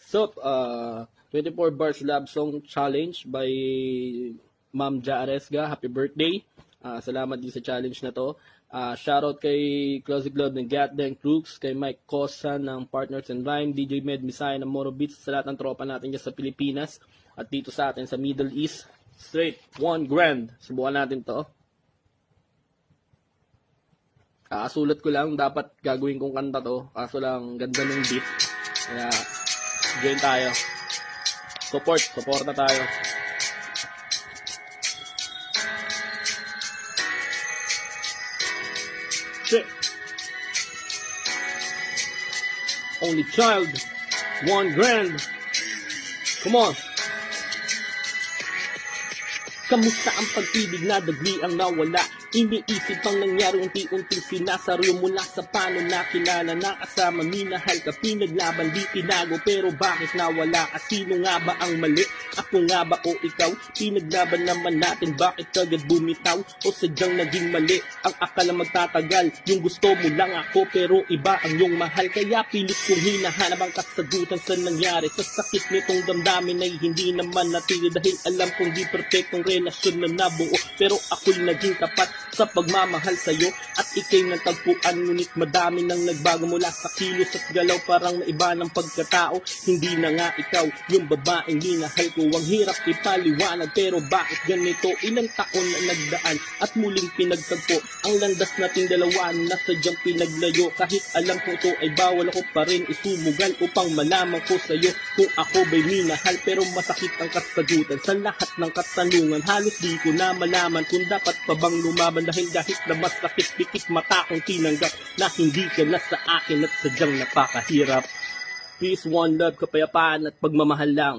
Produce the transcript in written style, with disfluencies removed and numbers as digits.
So, 24 Bars Love Song Challenge by Ma'am Ja Aresga. Happy birthday. Salamat din sa challenge na to. Shoutout kay Closet Glove ng Gatden Crooks, kay Mike Cosa ng Partners in Rhyme, DJ Med Misaya ng Moro Beats, sa lahat ng tropa natin dyan sa Pilipinas at dito sa atin sa Middle East. Straight, 1 grand. Subukan natin to. Sulat ko lang, dapat gagawin kong kanta to. Kaso lang, ganda ng beat. Kaya, join tayo. Support na tayo. Shit. Only child, 1 grand. Come on. Kamusta ang pag-ibig na dagli ang nawala? Iniisip ang nangyari, unti-unting sinasaryo mula sa paano nakilala na kasama, minahal ka, pinaglaban, di tinago, pero bakit nawala ka? Sino nga ba ang mali? Ako nga ba o ikaw? Pinaglaban naman natin, bakit agad bumitaw? O sadyang naging mali ang akala magtatagal? Yung gusto mo lang ako, pero iba ang iyong mahal. Kaya pilit kong hinahanap ang kasagutan sa nangyari, sa sakit nitong damdamin ay hindi naman natili. Dahil alam kong di perfectong relasyon na nabuo, pero ako'y naging tapat sa pagmamahal sa'yo at ikay natagpuan. Ngunit madami nang nagbago mula sa kilos at galaw, parang naiba ng pagkatao. Hindi na nga ikaw yung babaeng minahal ko. Ang hirap ipaliwanag, pero bakit ganito? Ilang taon na nagdaan at muling pinagtagpo ang landas nating dalawa na sadyang pinaglayo. Kahit alam ko ito ay bawal, ako pa rin isumugal upang malaman ko sa'yo kung ako ba'y minahal. Pero masakit ang kasagutan sa lahat ng katanungan. Halos di ko na malaman kung dapat pa bang lumaban, dahil kahit na masakit, pikit mata kong tinanggap na hindi ka na sa akin at sadyang napakahirap. Peace, one love, kapayapaan at pagmamahal lang.